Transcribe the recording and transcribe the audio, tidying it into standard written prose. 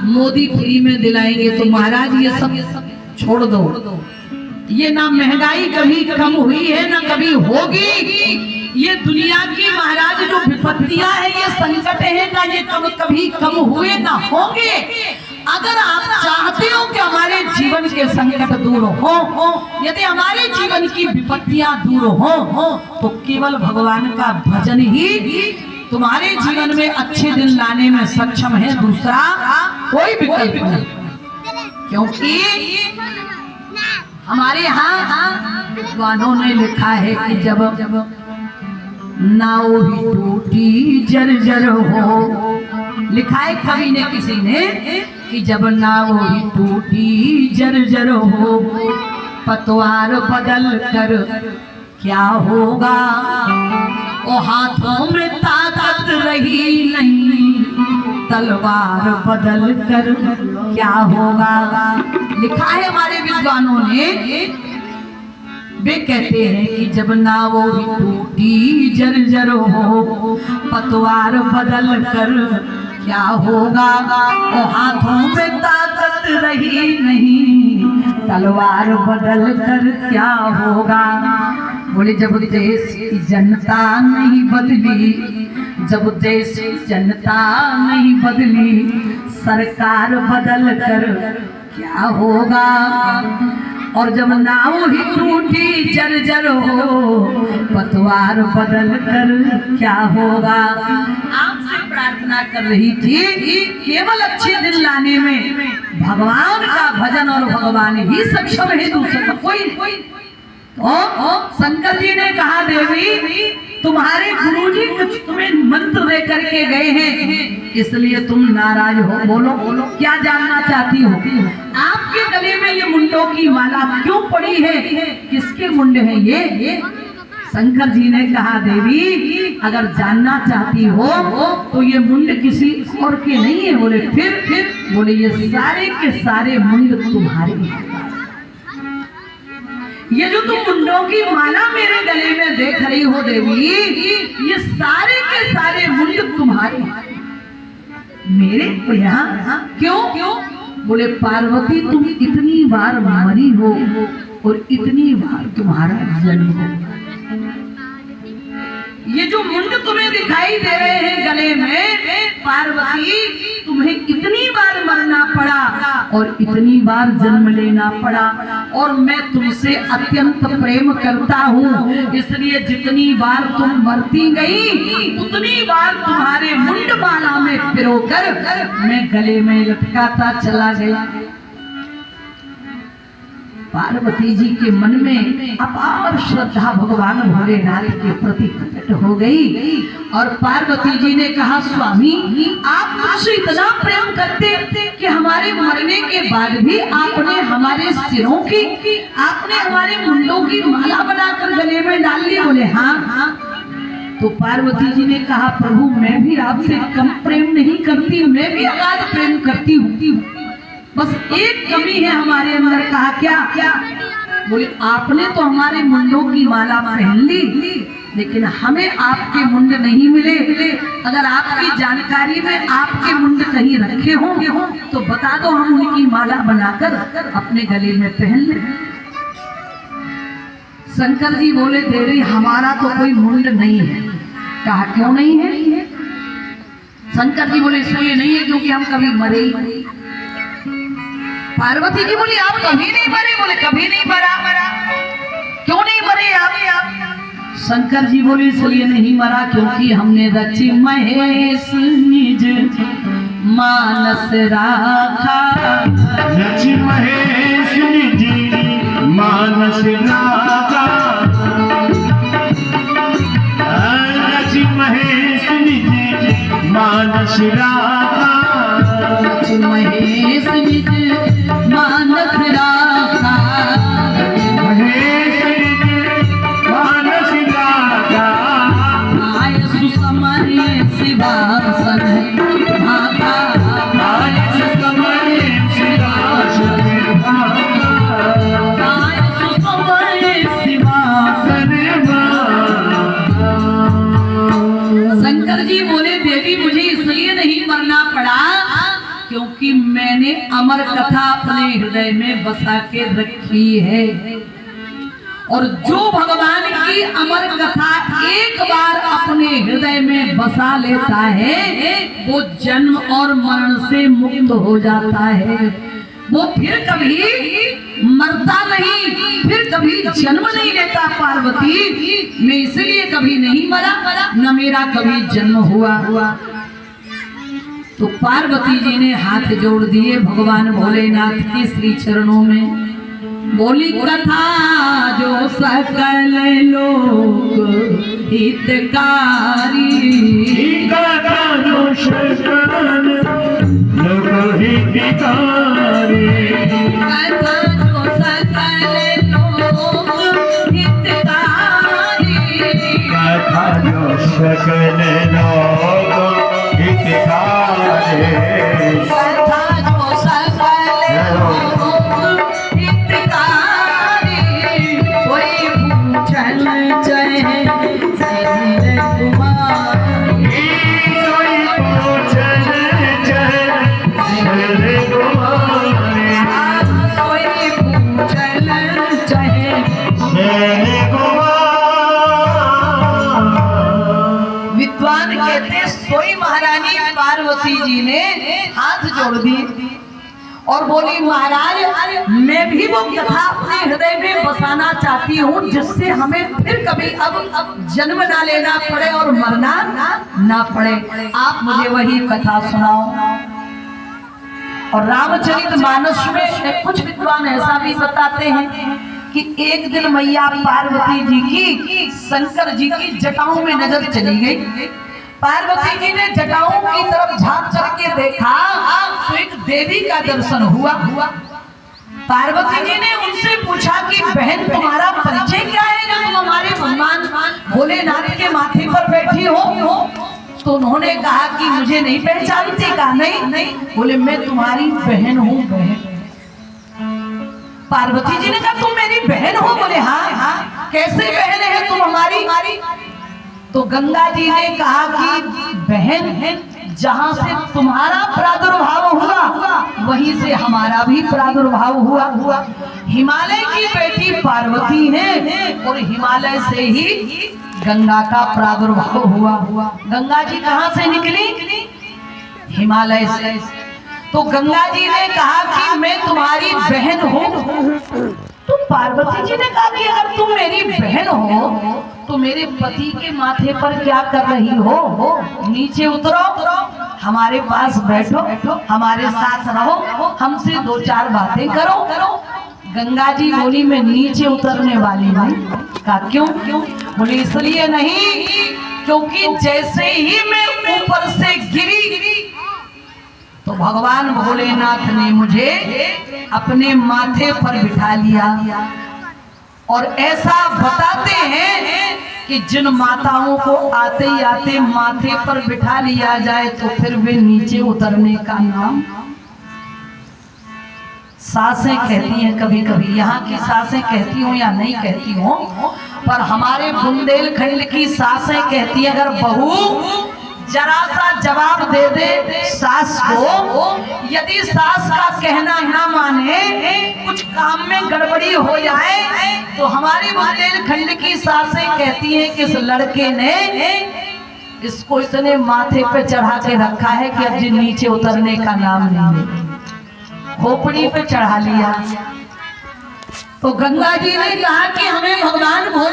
Modi free में दिलाएंगे, तो महाराज ये सब छोड़ दो। ये ना महंगाई कभी कम हुई है ना कभी होगी। ये दुनिया की महाराज जो विपत्तियां हैं, ये संकट है ना, ये कभी कम हुए ना होंगे। अगर आप चाहते हो कि हमारे जीवन के संकट दूर हो, यदि हमारे जीवन की विपत्तियां दूर हो, तो केवल भगवान का भजन ही तुम्हारे जीवन में अच्छे दिन लाने में सक्षम है। दूसरा कोई विकल्प नहीं, क्योंकि हमारे यहाँ विद्वानों ने लिखा है कि जब नाव ही टूटी जर्जर हो, लिखा है कवि ने किसी ने कि जब नाव ही टूटी जर्जर हो, पतवार बदल कर क्या होगा, ओ हाथों में ताकत रही नहीं, तलवार बदल कर क्या होगा। लिखा है हमारे विद्वानों ने, वे कहते हैं कि जब नाव ही टूटी जर्जर हो, पतवार बदल कर क्या होगा, ओ हाथों में ताकत रही नहीं, तलवार बदल कर क्या होगा। बोले जब देश की जनता नहीं बदली, जब देश की जनता नहीं बदली, सरकार बदल कर क्या होगा। और जब नाव ही टूटी जर्जर हो, पतवार बदल कर क्या होगा। आपसे प्रार्थना कर रही थी, केवल अच्छे दिन लाने में भगवान का भजन और भगवान ही सक्षम है, दूसरा कोई। शंकर जी ने कहा देवी तुम्हारे गुरुजी कुछ तुम्हें मंत्र दे करके गए हैं, इसलिए तुम नाराज हो। बोलो क्या जानना चाहती हो। आपके गले में ये मुंडों की माला क्यों पड़ी है, किसके मुंड है ये। शंकर जी ने कहा देवी अगर जानना चाहती हो तो ये मुंड किसी और के नहीं है। बोले फिर बोले ये सारे के सारे मुंड तुम्हारे हैं। ये जो तुम मुंडों की माला मेरे गले में देख रही हो देवी, ये सारे के सारे मुंड तुम्हारे मेरे को यहाँ क्यों। बोले पार्वती तुम इतनी बार मरी हो और इतनी बार तुम्हारा जन्म हो। ये जो मुंड तुम्हें दिखाई दे रहे हैं गले में, पार्वती तुम्हें इतनी बार मरना पड़ा और इतनी बार जन्म लेना पड़ा, और मैं तुमसे अत्यंत प्रेम करता हूँ, इसलिए जितनी बार तुम मरती गई उतनी बार तुम्हारे मुंड माला में पिरोकर मैं गले में लटकाता चला गया। पार्वती जी के मन में अपार श्रद्धा भगवान भोलेनाथ के प्रति प्रकट हो गई, और पार्वती जी ने कहा स्वामी आप मुझसे इतना प्रेम करते कि हमारे मरने के बाद भी आपने हमारे सिरों की, आपने हमारे मुंडों की माला बनाकर गले में डाल ली। बोले हाँ। तो पार्वती जी ने कहा प्रभु मैं भी आपसे कम प्रेम नहीं करती, मैं भी अगाध प्रेम करती हूँ, बस एक कमी है हमारे अंदर। कहा क्या। बोले आपने तो हमारे मुंडों की माला पहन ली, लेकिन हमें आपके मुंड नहीं मिले। अगर आपकी जानकारी में आपके मुंड कहीं रखे होंगे तो बता दो, हम उनकी माला बनाकर अपने गले में पहन ले। शंकर जी बोले देवी हमारा तो कोई मुंड नहीं है। कहा क्यों नहीं है। शंकर जी बोले इसलिए नहीं है क्योंकि हम कभी मरे ही नहीं। पार्वती जी बोली आप कभी नहीं मरे। बोले कभी नहीं मरा। क्यों नहीं मरे आप। शंकर जी बोले इसलिए नहीं मरा क्योंकि हमने रची महेश निज मानस राखा। रची महेश निज मानस राखा। रची महेश निज मानस राखा। रची महेश निज मानस राखा। महेश निज मानस राखा। आय सुसमर्य सिंहासन भागा। आय सुसमर्य सिंहासन भागा। आय सुसमर्य सिंहासन भागा। शंकर जी बोले देवी मुझे इसलिए नहीं मरना पड़ा क्योंकि मैंने अमर कथा अपने हृदय में बसा के रखी है। और जो भगवान की अमर कथा एक बार अपने हृदय में बसा लेता है वो जन्म और मरण से मुक्त हो जाता है। वो फिर कभी मरता नहीं, फिर कभी जन्म नहीं लेता। पार्वती, मैं इसलिए कभी नहीं मरा, न मेरा कभी जन्म हुआ। तो पार्वती जी ने हाथ जोड़ दिए भगवान भोलेनाथ के श्री चरणों में, बोली कथा जो सकल लोक हितकारी, कथा जो सकल लोक हितकारी, कथा जो सकल लोक हितकारी, कथा जो सकल लोक हितकारी, कथा जो सकल लोक हितकारी। कोई पूछन चाहे सिंह कुमारी, कोई पूछन चाहे सिंह कुमारी, कोई पूछन चाहे। सिंह कुमारी। विद्वान कहते सोई महारानी पार्वती जी ने हाथ जोड़ दिए और बोली महाराज, मैं भी वो कथा अपने हृदय में बसाना चाहती हूँ जिससे हमें फिर कभी अब जन्म ना लेना पड़े और मरना ना पड़े। आप मुझे वही कथा सुनाओ। और रामचरितमानस में कुछ विद्वान ऐसा भी बताते हैं कि एक दिन मैया पार्वती जी की शंकर जी की जटाओं में नजर चली गई। पार्वती जी ने जटाओं की तरफ झांक करके देखा तो एक देवी का दर्शन हुआ। पार्वती जी ने उनसे पूछा कि बहन तुम्हारा परिचय क्या है जो तुम हमारे भगवान भोलेनाथ के माथे पर बैठी हो? तो उन्होंने कहा कि मुझे नहीं पहचानती। कहा नहीं। बोले मैं तुम्हारी बहन हूँ बहन। पार्वती जी ने कहा तुम मेरी बहन हो? बोले हाँ। कैसे बहन है तुम हमारी? तो गंगा जी ने कहा कि बहन, जहाँ से तुम्हारा प्रादुर्भाव हुआ वहीं से हमारा भी प्रादुर्भाव हुआ। हिमालय की बेटी पार्वती है और हिमालय से ही गंगा का प्रादुर्भाव हुआ। गंगा जी कहाँ से निकली? हिमालय से। तो गंगा जी ने कहा कि मैं तुम्हारी बहन हूँ। तो पार्वती जी ने कहा कि अगर तुम मेरी बहन हो तो मेरे पति के माथे पर क्या कर रही हो? नीचे उतरो, हमारे पास बैठो, हमारे साथ रहो, हमसे दो चार बातें करो। गंगा जी बोली मैं नीचे उतरने वाली नहीं। कहा क्यों? बोली इसलिए नहीं क्योंकि जैसे ही मैं ऊपर से गिरी तो भगवान भोलेनाथ ने मुझे अपने माथे पर बिठा लिया। और ऐसा बताते हैं कि जिन माताओं को आते ही आते माथे पर बिठा लिया जाए तो फिर वे नीचे उतरने का नाम। सासें कहती हैं कभी कभी, यहाँ की सासें कहती हूँ या नहीं कहती हूँ, पर हमारे बुंदेलखंड की सासें कहती हैं अगर बहू जरा सा जवाब दे दे सास को, यदि सास का कहना ना माने, कुछ काम में गड़बड़ी हो जाए तो हमारी बुंदेलखंड की सासें कहती हैं कि इस लड़के ने इसको इतने माथे पे चढ़ा के रखा है कि अब जी नीचे उतरने का नाम नहीं ले, खोपड़ी पे चढ़ा लिया। तो गंगा जी ने कहा कि हमें भगवान भोले